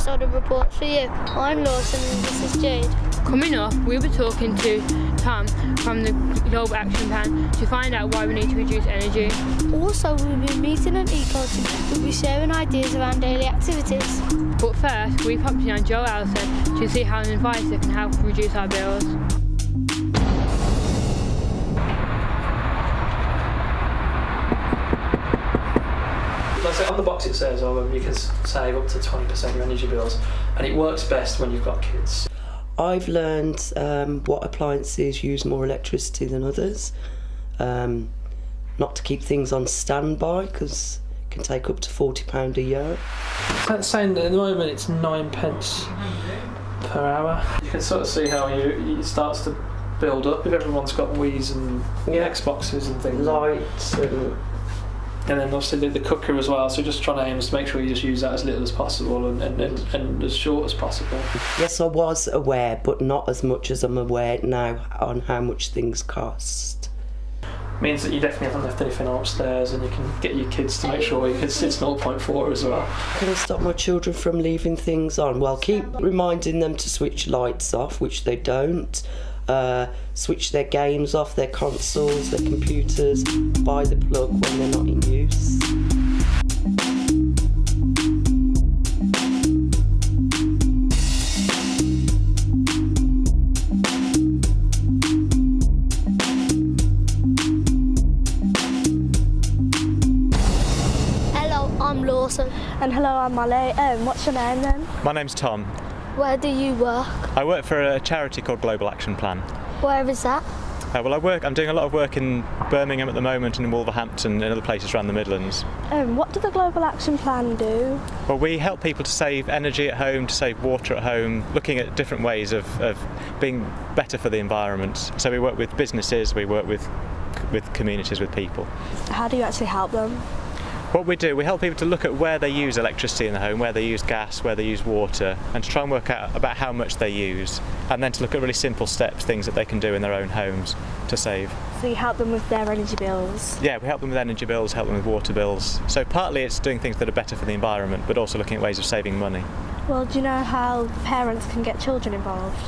episode of Reports for You. I'm Lawson and this is Jade. Coming up, we'll be talking to Tom from the Global Action Plan to find out why we need to reduce energy. Also, we'll be meeting an eco team who'll be sharing ideas around daily activities. But first, we popped in on Joe Elson to see how an advisor can help reduce our bills. On the box it says you can save up to 20% of your energy bills, and it works best when you've got kids. I've learned what appliances use more electricity than others, not to keep things on standby because it can take up to £40 a year. That's saying that at the moment it's 9p per hour. You can sort of see how it starts to build up if everyone's got Wii's and Xboxes and things. Lights and then obviously the cooker as well, so just trying to aim to make sure you just use that as little as possible and as short as possible. Yes, I was aware, but not as much as I'm aware now on how much things cost. Means that you definitely haven't left anything upstairs, and you can get your kids to make sure it's 0.4 as well. Can I stop my children from leaving things on? Well, keep reminding them to switch lights off, which they don't. Switch their games off, their consoles, their computers by the plug when they're not in use. Hello, I'm Lawson. And hello, I'm Molly. What's your name then? My name's Tom. Where do you work? I work for a charity called Global Action Plan. Where is that? Well, I'm doing a lot of work in Birmingham at the moment and in Wolverhampton and other places around the Midlands. What does the Global Action Plan do? Well, we help people to save energy at home, to save water at home, looking at different ways of being better for the environment. So we work with businesses, we work with communities, with people. How do you actually help them? What we do, we help people to look at where they use electricity in the home, where they use gas, where they use water, and to try and work out about how much they use, and then to look at really simple steps, things that they can do in their own homes to save. So you help them with their energy bills? Yeah, we help them with energy bills, help them with water bills. So partly it's doing things that are better for the environment, but also looking at ways of saving money. Well, do you know how parents can get children involved?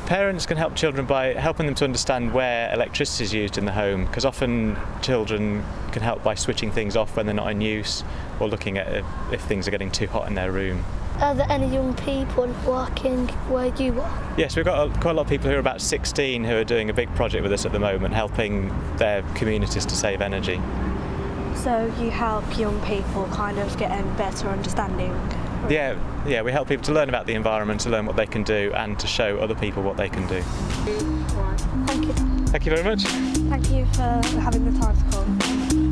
Parents can help children by helping them to understand where electricity is used in the home, because often children can help by switching things off when they're not in use, or looking at if things are getting too hot in their room. Are there any young people working where you work? Yes, we've got quite a lot of people who are about 16 who are doing a big project with us at the moment, helping their communities to save energy. So you help young people kind of get a better understanding? Yeah, we help people to learn about the environment, to learn what they can do, and to show other people what they can do. Thank you. Thank you very much. Thank you for having the time to come.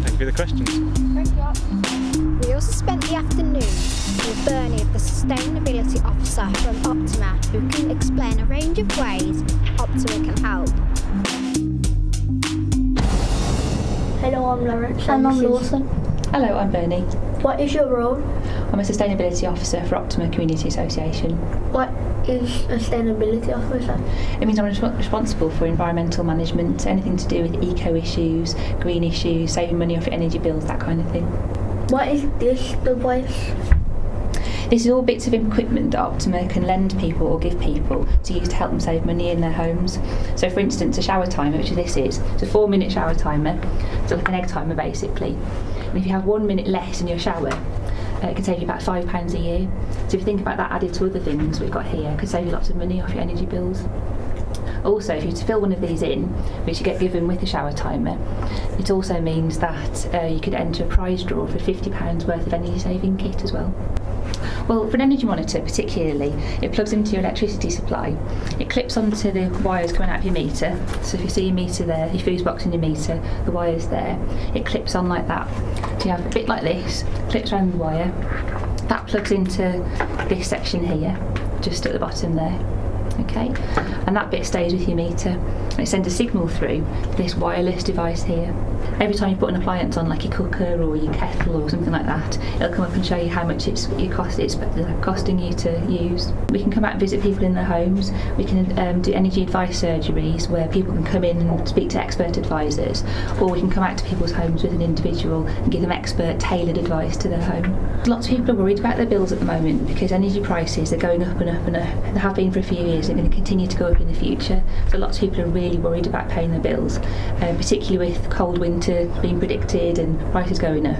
Thank you for the questions. Thank you. We also spent the afternoon with Bernie, the Sustainability Officer from Optima, who can explain a range of ways Optima can help. Hello, I'm Lawrence. And I'm Lawson. Hello, I'm Bernie. What is your role? I'm a Sustainability Officer for Optima Community Association. What is a sustainability officer? It means I'm responsible for environmental management, anything to do with eco issues, green issues, saving money off your energy bills, that kind of thing. What is this device? This is all bits of equipment that Optima can lend people or give people to use to help them save money in their homes. So for instance, a shower timer, which this is, it's a 4-minute shower timer, so like an egg timer basically. And if you have 1 minute less in your shower, it can save you about £5 a year. So if you think about that added to other things we've got here, it could save you lots of money off your energy bills. Also, if you fill one of these in, which you get given with the shower timer, it also means that you could enter a prize draw for £50 worth of energy saving kit as well. Well, for an energy monitor particularly, it plugs into your electricity supply. It clips onto the wires coming out of your meter. So if you see your meter there, your fuse box in your meter, the wire's there. It clips on like that. So you have a bit like this, clips around the wire. That plugs into this section here, just at the bottom there. Okay, and that bit stays with your meter. and it sends a signal through this wireless device here. Every time you put an appliance on, like your cooker or your kettle or something like that, it'll come up and show you how much it's costing you to use. We can come out and visit people in their homes. We can do energy advice surgeries where people can come in and speak to expert advisors, or we can come out to people's homes with an individual and give them expert tailored advice to their home. Lots of people are worried about their bills at the moment because energy prices are going up and up and up. They have been for a few years. They're going to continue to go up in the future. So lots of people are really worried about paying their bills, particularly with cold winter being predicted and prices going up.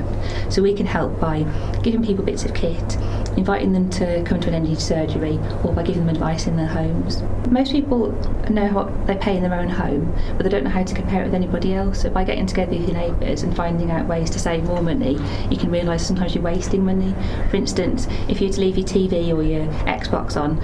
So we can help by giving people bits of kit, inviting them to come to an energy surgery, or by giving them advice in their homes. Most people know what they pay in their own home, but they don't know how to compare it with anybody else. So by getting together with your neighbours and finding out ways to save more money, you can realise sometimes you're wasting money. For instance, if you were to leave your TV or your Xbox on,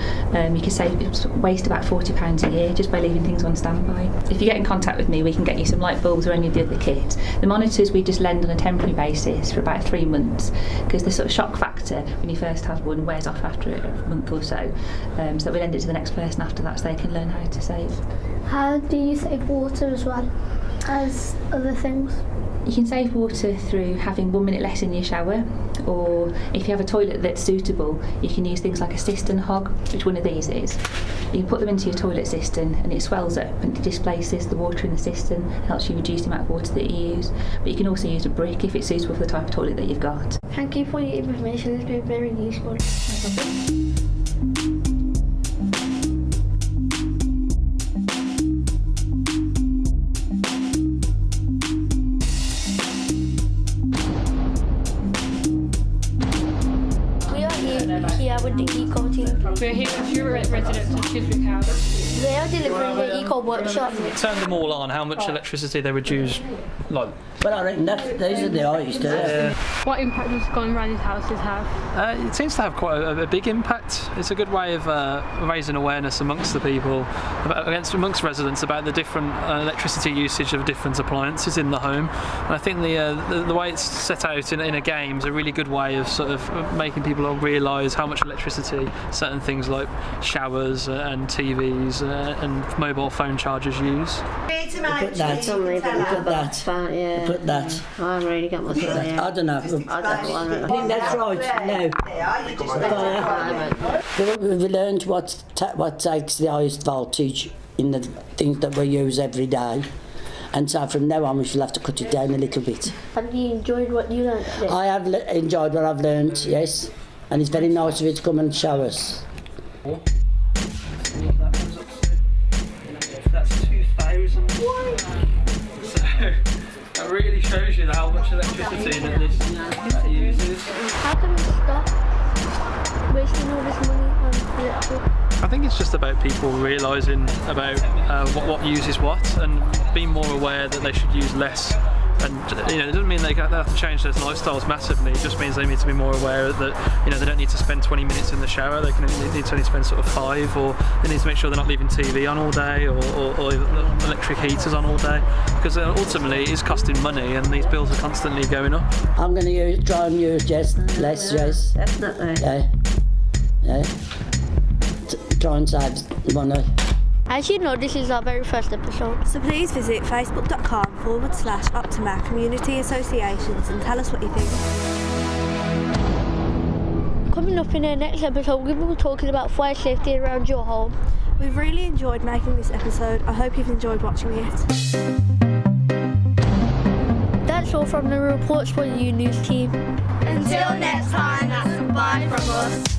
you could waste about £40 a year just by leaving things on standby. If you get in contact with me, we can get you some light bulbs or any of the other kit. The monitors we just lend on a temporary basis for about 3 months, because the sort of shock factor when you first have one wears off after a month or so. So that we lend it to the next person after that so they can learn how to save. How do you save water as well as other things? You can save water through having 1 minute less in your shower, or if you have a toilet that's suitable, you can use things like a cistern hog, which one of these is. You can put them into your toilet cistern and it swells up and it displaces the water in the cistern, helps you reduce the amount of water that you use. But you can also use a brick if it's suitable for the type of toilet that you've got. Thank you for your information, it's been very useful. Here with the Eco team. We're here with few residents of Chiswick House. They are delivering the Eco workshop. Turn them all on, how much electricity they would use, like... Well, I reckon these are the highest. What impact does going around these houses have? It seems to have quite a big impact. It's a good way of raising awareness amongst the people, amongst residents about the different electricity usage of different appliances in the home. And I think the way it's set out in a game is a really good way of sort of making people realise how much electricity certain things like showers and TVs and mobile phone chargers use. Put that. I really got my say. I don't know. I think that's right. No. We've learned what takes the highest voltage in the things that we use every day. And so from now on we shall have to cut it down a little bit. Have you enjoyed what you learned today? I have enjoyed what I've learned, yes. And it's very nice of you to come and show us. That's 2,000. So that really shows you how much electricity that this uses. How can we stop wasting all this money on electric? I think it's just about people realising about what uses what and being more aware that they should use less. And it doesn't mean they have to change their lifestyles massively. It just means they need to be more aware that they don't need to spend 20 minutes in the shower. They need to only spend sort of 5, or they need to make sure they're not leaving TV on all day or electric heaters on all day, because ultimately it's costing money and these bills are constantly going up. I'm going to try and use less, Jess. Definitely. Yeah. Try and save money. As you know, this is our very first episode. So please visit facebook.com/Optima Community Associations and tell us what you think. Coming up in our next episode, we will be talking about fire safety around your home. We've really enjoyed making this episode. I hope you've enjoyed watching it. That's all from the Reports4U news team. Until next time, that's goodbye from us.